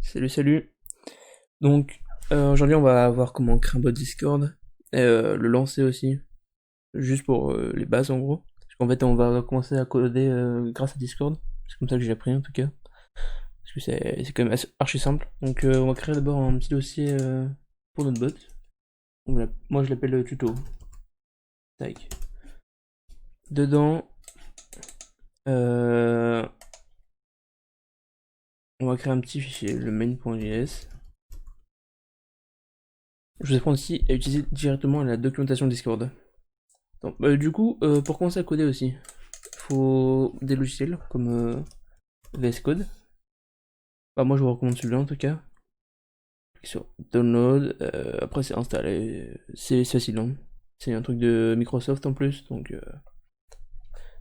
Salut, salut. Donc, aujourd'hui, on va voir comment créer un bot Discord et le lancer aussi, juste pour les bases en gros. Parce qu'en fait, on va commencer à coder grâce à Discord. C'est comme ça que j'ai appris en tout cas. Parce que c'est quand même archi simple. Donc, on va créer d'abord un petit dossier pour notre bot. Moi, je l'appelle tuto. Tac. Dedans, euh, on va créer un petit fichier, le main.js. Je vous apprends aussi à utiliser directement la documentation Discord. Donc, du coup, pour commencer à coder aussi, faut des logiciels comme VS Code. Bah, moi je vous recommande celui-là en tout cas. Clique sur Download, après c'est installé, c'est facile, hein. C'est un truc de Microsoft en plus, donc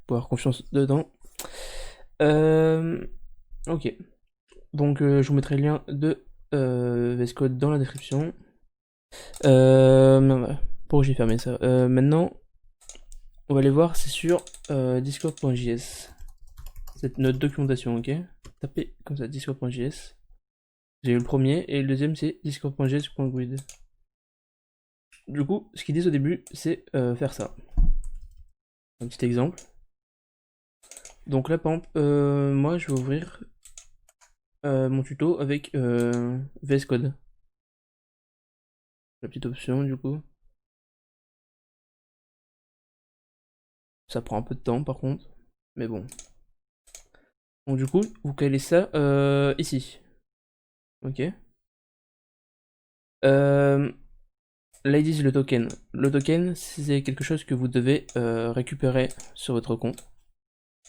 faut avoir confiance dedans. Ok, donc je vous mettrai le lien de VS Code dans la description. Pourquoi j'ai fermé ça? Maintenant, on va aller voir, c'est sur discord.js. C'est notre documentation, ok? Tapez comme ça discord.js. J'ai eu le premier et le deuxième c'est discord.js.grid. Du coup, ce qu'ils disent au début, c'est faire ça. Un petit exemple. Donc là, par exemple, moi je vais ouvrir mon tuto avec VS Code. La petite option du coup. Ça prend un peu de temps par contre. Mais bon. Donc du coup, vous calez ça ici. Ok. Là ils disent le token. Le token, c'est quelque chose que vous devez récupérer sur votre compte.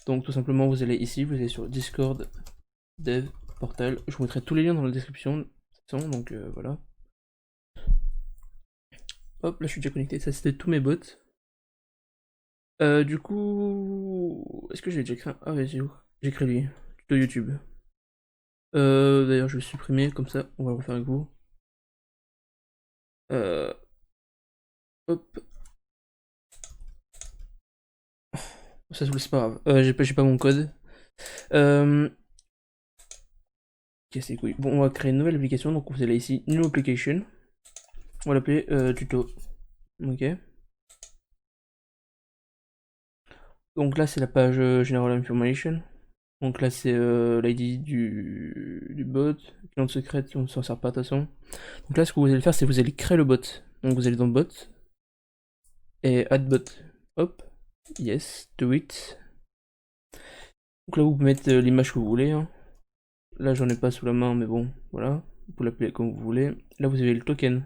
Donc tout simplement, vous allez ici, vous allez sur Discord, Dev, Portal. Je vous mettrai tous les liens dans la description. Donc voilà. Hop, là je suis déjà connecté. Ça c'était tous mes bots. Du coup, est-ce que j'ai déjà créé un... Ah ouais, j'ai créé lui. Tuto YouTube. D'ailleurs, je vais supprimer comme ça. On va le refaire avec vous. Euh, Hop. Ça c'est pas grave. J'ai pas mon code. Euh, Casse les couilles. Bon, on va créer une nouvelle application. Donc vous allez ici, New Application. On va l'appeler tuto. Ok. Donc là, c'est la page General Information. Donc là, c'est l'ID du bot. Client secrète, on ne s'en sert pas de toute façon. Donc là, ce que vous allez faire, c'est que vous allez créer le bot. Donc vous allez dans bot et add bot. Hop. Yes, do it. Donc là, vous pouvez mettre l'image que vous voulez, hein. Là, j'en ai pas sous la main, mais bon, voilà. Vous pouvez l'appeler comme vous voulez. Là, vous avez le token.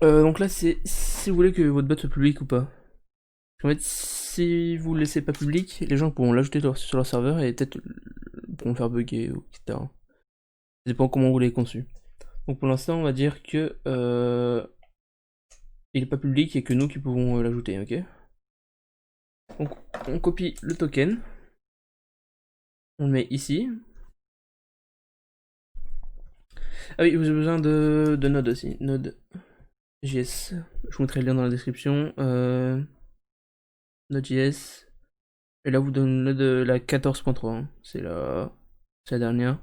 Donc là, c'est si vous voulez que votre bot soit public ou pas. En fait, si vous le laissez pas public, les gens pourront l'ajouter sur leur serveur et peut-être pourront le faire bugger, etc. Ça dépend comment vous l'avez conçu. Donc pour l'instant, on va dire que il est pas public et que nous qui pouvons l'ajouter, ok? Donc on copie le token, on le met ici. Ah oui, vous avez besoin de Node aussi, Node.js. Je vous mettrai le lien dans la description. Node.js. Et là, vous donne la 14.3, hein. C'est la dernière.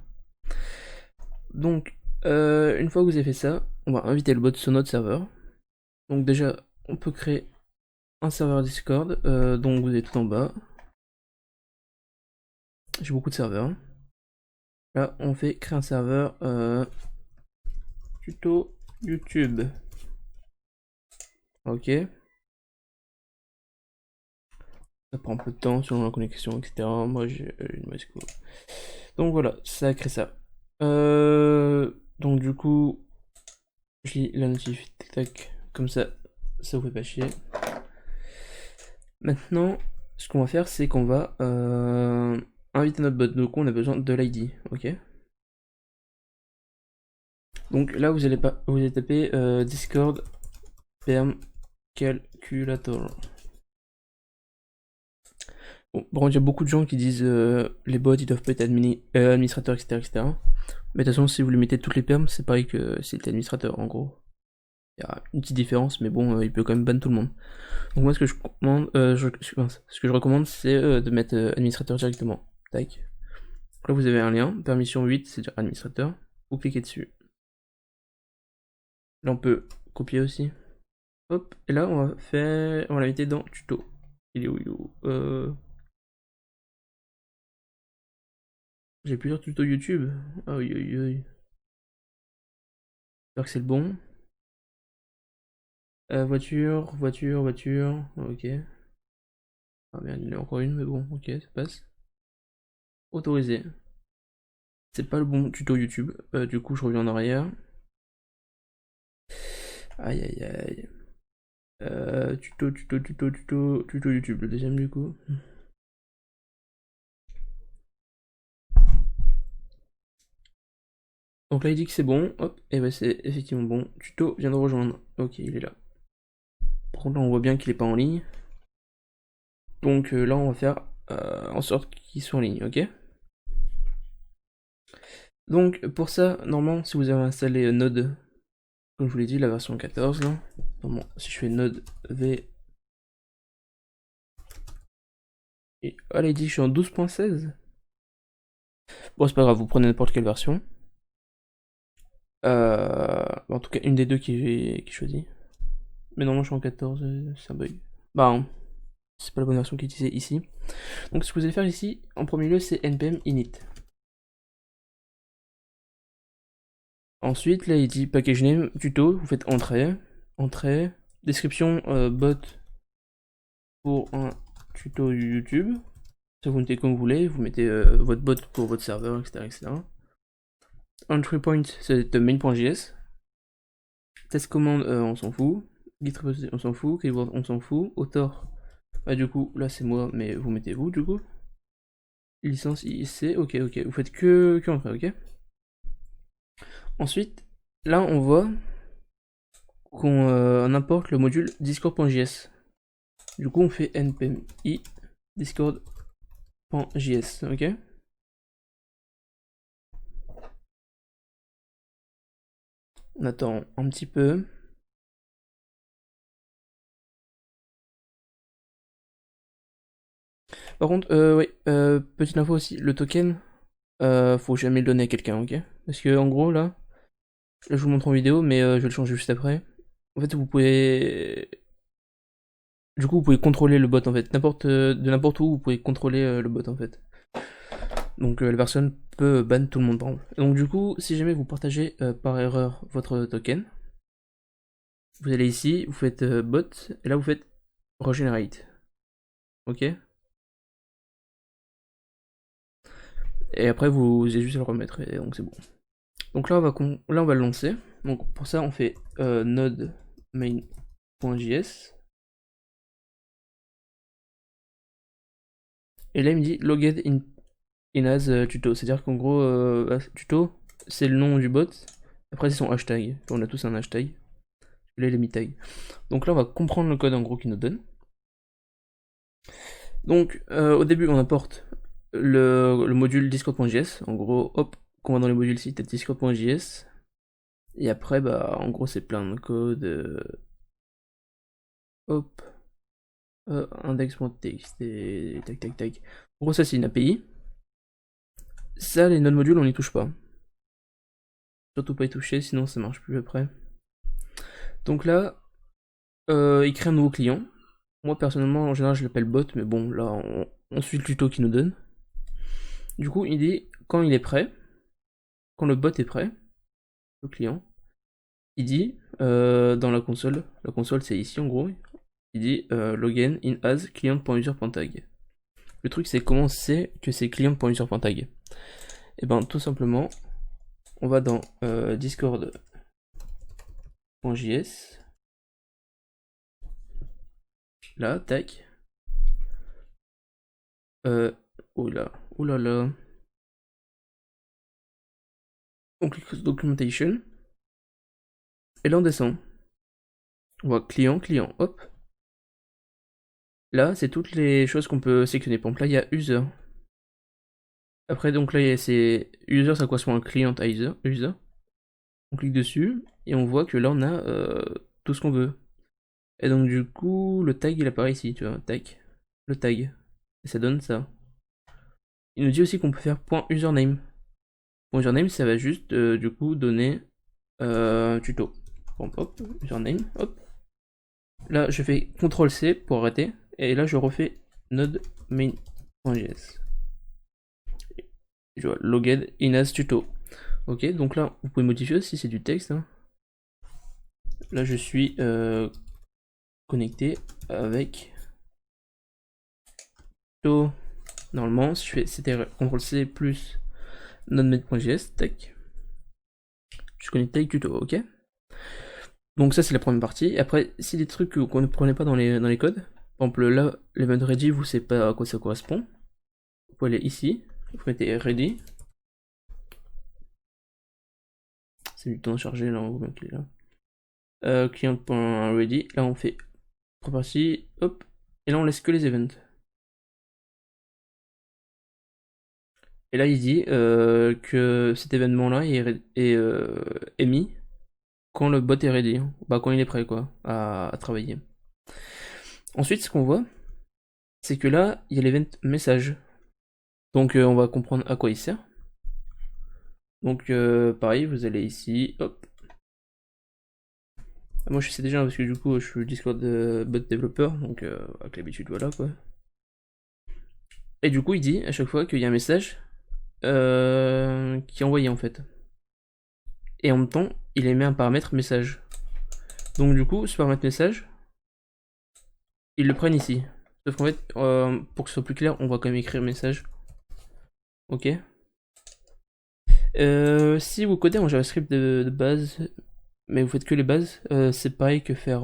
Donc, une fois que vous avez fait ça, on va inviter le bot sur notre serveur. Donc déjà, on peut créer un serveur Discord. Donc vous êtes tout en bas. J'ai beaucoup de serveurs. Là, on fait créer un serveur tuto YouTube. Ok. Ça prend un peu de temps selon la connexion, etc. Moi, j'ai une MySQL. Donc voilà, ça a créé ça. Donc du coup, je lis la notif, tac tac, comme ça vous fait pas chier. Maintenant, ce qu'on va faire, c'est qu'on va inviter notre bot. Donc on a besoin de l'ID, ok. Donc là, vous allez taper Discord perm calculator. Bon, il y a beaucoup de gens qui disent les bots ils doivent pas être administrateurs, etc., etc. Mais de toute façon, si vous lui mettez toutes les perms, c'est pareil que si c'était administrateur en gros. Il y a une petite différence, mais bon, il peut quand même ban tout le monde. Donc moi, ce que je recommande, ce que je recommande, c'est de mettre administrateur directement. Tac. Là vous avez un lien, permission 8, c'est-à-dire administrateur. Vous cliquez dessus. Là on peut copier aussi. Hop, et là on va la mettre dans tuto. Il est où, J'ai plusieurs tutos YouTube. Ah oui, oui, oui. J'espère que c'est le bon. Voiture. Ok. Ah merde, il y en a encore une, mais bon, ok, ça passe. Autorisé. C'est pas le bon tuto YouTube. Du coup, je reviens en arrière. Aïe aïe aïe. Tuto YouTube, le deuxième du coup. Donc là, il dit que c'est bon. Hop, et bah c'est effectivement bon. Tuto vient de rejoindre. Ok, il est là. Par contre, là, on voit bien qu'il est pas en ligne. Donc là, on va faire en sorte qu'il soit en ligne, ok? Donc pour ça, normalement, si vous avez installé Node, comme je vous l'ai dit, la version 14, là, normalement, si je fais Node V, et ah là, il dit que je suis en 12.16. Bon, c'est pas grave, vous prenez n'importe quelle version. En tout cas, une des deux qui est choisie. Mais normalement, je suis en 14, c'est un bug. Bah, hein, c'est pas la bonne version qui est utilisée ici. Donc, ce que vous allez faire ici, en premier lieu, c'est npm init. Ensuite, là, il dit package name, tuto, vous faites entrée, description bot pour un tuto YouTube. Ça, vous mettez comme vous voulez, vous mettez votre bot pour votre serveur, etc. Entry point, c'est main.js. Test command, on s'en fout. Git repository, on s'en fout. Keyword, on s'en fout. Author, bah du coup, là c'est moi, mais vous mettez vous, du coup. Licence IC, ok. Vous faites que entrer, ok. Ensuite, là on voit qu'on importe le module discord.js. Du coup, on fait npm i discord.js, ok. On attend un petit peu. Par contre, oui, petite info aussi, le token, faut jamais le donner à quelqu'un, ok. Parce que en gros, là je vous montre en vidéo, mais je vais le changer juste après. En fait, vous pouvez... Du coup, vous pouvez contrôler le bot, en fait. De n'importe où, vous pouvez contrôler le bot, en fait. Donc, la personne peut ban tout le monde, par exemple. Et donc, du coup, si jamais vous partagez par erreur votre token, vous allez ici, vous faites bot, et là, vous faites regenerate. Ok. Et après, vous avez juste à le remettre, et donc c'est bon. Donc là, on va le lancer. Donc, pour ça, on fait node main.js. Et là, il me dit logged in as tuto. C'est-à-dire qu'en gros, tuto, c'est le nom du bot. Après, c'est son hashtag. On a tous un hashtag. Là, il est mis tag. Donc là, on va comprendre le code en gros qu'il nous donne. Donc, au début, on importe le module discord.js. En gros, hop, qu'on va dans les modules site discord.js. Et après, bah, en gros, c'est plein de code. Hop. Index.txt. Tac. En gros, ça, c'est une API. Ça, les nodes modules, on n'y touche pas. Surtout pas y toucher, sinon ça marche plus après. Donc là, il crée un nouveau client. Moi personnellement, en général, je l'appelle bot, mais bon, là, on suit le tuto qu'il nous donne. Du coup, il dit quand il est prêt, quand le bot est prêt, le client, il dit dans la console c'est ici en gros, il dit login in as client.user.tag. Le truc, c'est comment c'est que c'est client.user.tag. Et ben, tout simplement, on va dans discord.js. Là, tac. Oulala. On clique sur documentation. Et là, on descend. On voit client, hop. Là, c'est toutes les choses qu'on peut sélectionner. Par exemple, là, il y a user. Après, donc là, c'est user, ça correspond à un client à user. On clique dessus et on voit que là, on a tout ce qu'on veut. Et donc, du coup, le tag, il apparaît ici, tu vois. Tac. Le tag. Et ça donne ça. il nous dit aussi qu'on peut faire .username. .username, ça va juste du coup donner tuto. Bon, hop, username, hop. Là, je fais CTRL-C pour arrêter. Et là, je refais node main.js. Je vois logged in as tuto. Ok, donc là, vous pouvez modifier aussi, c'est du texte. Hein. Là, je suis connecté avec tuto. Normalement, si je fais CTRL-C plus node.js, tac. Je suis connecté avec tuto, ok. Donc ça c'est la première partie. Après, si des trucs qu'on ne prenait pas dans les codes, par exemple là, l'event ready, vous savez pas à quoi ça correspond. Vous pouvez aller ici, vous mettez ready. C'est du temps à charger là, vous mettez là. Client.ready, là on fait partie, hop, et là on laisse que les events. Et là il dit que cet événement là est émis quand le bot est ready, bah quand il est prêt quoi, à travailler. Ensuite ce qu'on voit, c'est que là il y a l'event message. Donc on va comprendre à quoi il sert. Donc pareil, vous allez ici, hop. Moi je sais déjà parce que du coup je suis Discord bot développeur, donc avec l'habitude voilà quoi. Et du coup il dit à chaque fois qu'il y a un message qui est envoyé en fait. Et en même temps il émet un paramètre message. Donc du coup ce paramètre message, ils le prennent ici. Sauf qu'en fait pour que ce soit plus clair, on va quand même écrire message. Ok. Si vous codez en JavaScript de base, mais vous faites que les bases, c'est pareil que faire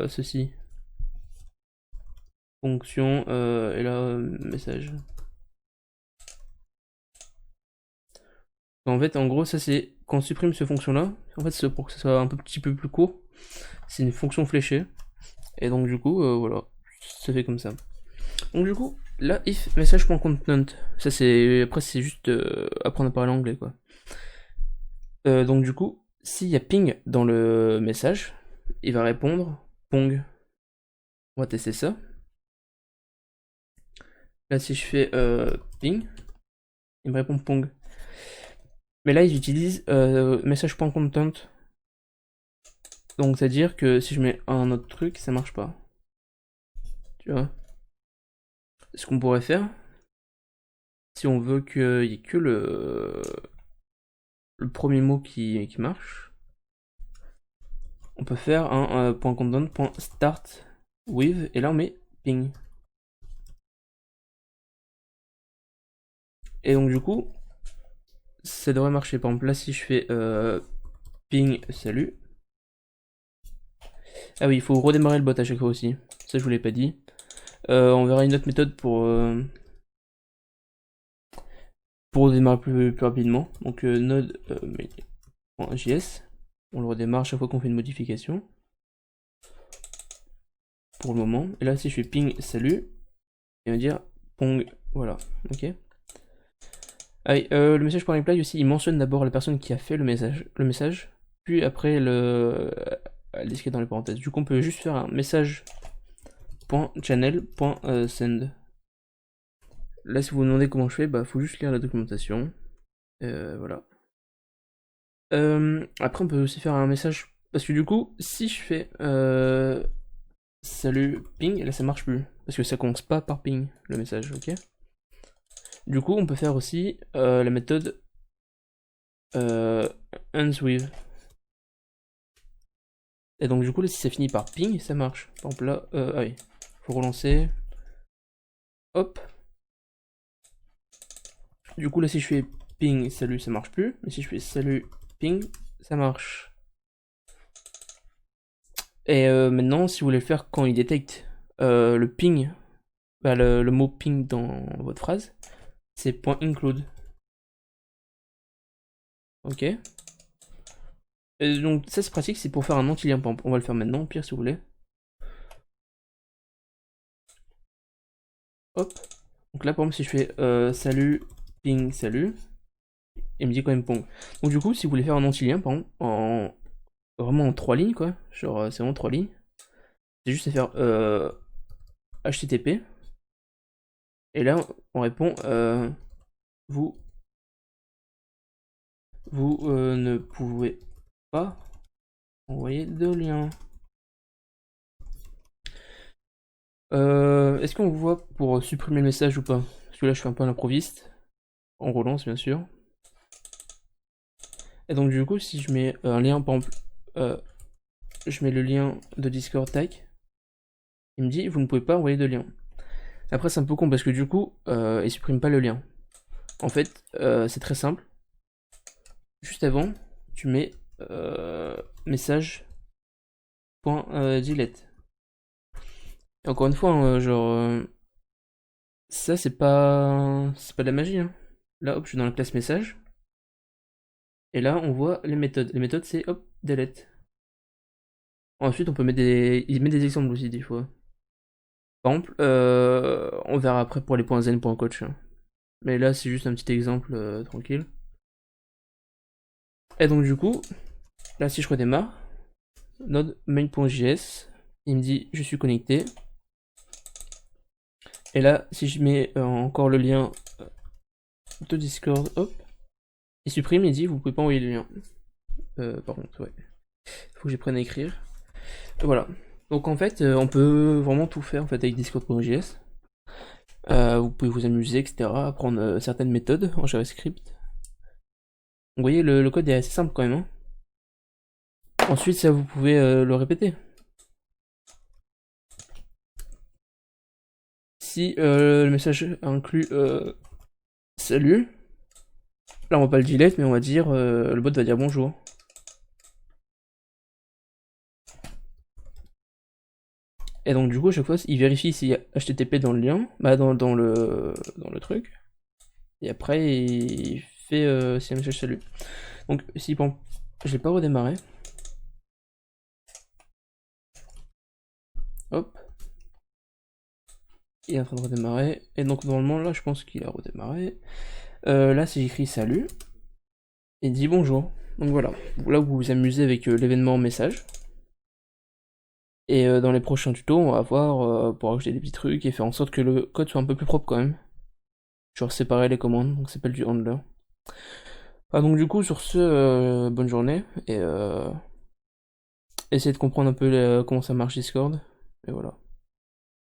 ceci. Fonction, et là, message. En fait, en gros, ça c'est quand on supprime cette fonction-là. En fait, c'est pour que ce soit un petit peu plus court. C'est une fonction fléchée. Et donc, du coup, voilà, ça fait comme ça. Donc, du coup, là, if message.content. Ça c'est. Après, c'est juste apprendre à parler anglais, quoi. Donc, du coup, s'il y a ping dans le message, il va répondre pong. On va tester ça. Là, si je fais ping, il me répond pong. Mais là, ils utilisent message.content. Donc, c'est-à-dire que si je mets un autre truc, ça marche pas. Tu vois. Ce qu'on pourrait faire, si on veut qu'il y ait que le premier mot qui marche, on peut faire un .content.start with, et là on met ping. Et donc, du coup, ça devrait marcher. Par exemple, là, si je fais ping salut. Ah oui, il faut redémarrer le bot à chaque fois aussi. Ça, je vous l'ai pas dit. On verra une autre méthode pour démarrer plus rapidement. Donc node.js, on le redémarre chaque fois qu'on fait une modification. Pour le moment. Et là, si je fais ping salut, il va dire pong. Voilà, ok. Allez, le message par reply aussi, il mentionne d'abord la personne qui a fait le message, puis après le disquette dans les parenthèses. Du coup, on peut juste faire un message.channel.send. Là, si vous vous demandez comment je fais, bah faut juste lire la documentation. Voilà. Après, on peut aussi faire un message. Parce que du coup, si je fais salut ping, là ça marche plus. Parce que ça commence pas par ping, le message, ok. Du coup, on peut faire aussi la méthode ends with. Et donc, du coup, là, si ça finit par ping, ça marche. Par exemple, là, ah oui, faut relancer. Hop. Du coup, là, si je fais ping salut, ça marche plus. Mais si je fais salut ping, ça marche. Et maintenant, si vous voulez le faire quand il détecte le ping, bah, le mot ping dans votre phrase, c'est .include. Ok. Et donc ça c'est pratique, c'est pour faire un anti-lien. On va le faire maintenant, au pire si vous voulez. Hop. Donc là par exemple si je fais salut, ping, salut, il me dit quand même pong. Donc du coup si vous voulez faire un anti-lien par exemple, vraiment en 3 lignes quoi, genre c'est vraiment 3 lignes, c'est juste à faire HTTP. Et là, on répond vous ne pouvez pas envoyer de lien. Est-ce qu'on voit pour supprimer le message ou pas? Parce que là, je fais un peu à l'improviste. On relance, bien sûr. Et donc, du coup, si je mets un lien, par exemple, je mets le lien de Discord, tac, il me dit, vous ne pouvez pas envoyer de lien. Après, c'est un peu con parce que du coup, il supprime pas le lien. En fait, c'est très simple. Juste avant, tu mets message.delete. Et encore une fois, hein, genre, ça c'est pas de la magie. Hein. Là, hop, je suis dans la classe message. Et là, on voit les méthodes. Les méthodes, c'est hop, delete. Ensuite, on peut mettre il met des exemples aussi des fois. Par exemple, on verra après pour les points zen, points coach. Hein. Mais là, c'est juste un petit exemple tranquille. Et donc, du coup, là, si je redémarre, node main.js, il me dit je suis connecté. Et là, si je mets encore le lien de Discord, hop, il supprime, il dit vous pouvez pas envoyer le lien. Par contre, ouais. Faut que j'apprenne à écrire. Voilà. Donc en fait, on peut vraiment tout faire en fait avec Discord.js. Vous pouvez vous amuser, etc. Apprendre certaines méthodes en JavaScript. Vous voyez, le code est assez simple quand même. Hein. Ensuite, ça, vous pouvez le répéter. Si le message inclut salut, là on va pas le delete, mais on va dire le bot va dire bonjour. Et donc du coup, à chaque fois, il vérifie s'il y a HTTP dans le lien, bah dans le truc. Et après, il fait s'il y a un message salut. Donc si bon, je l'ai pas redémarré. Hop. Il est en train de redémarrer. Et donc normalement là, je pense qu'il a redémarré. Là, si j'écris salut, il dit bonjour. Donc voilà. Là, vous vous amusez avec l'événement message. Et dans les prochains tutos, on va voir pour ajouter des petits trucs et faire en sorte que le code soit un peu plus propre quand même. Genre séparer les commandes, donc ça s'appelle du handler. Ah, donc du coup, sur ce, bonne journée et essayez de comprendre un peu comment ça marche Discord. Et voilà.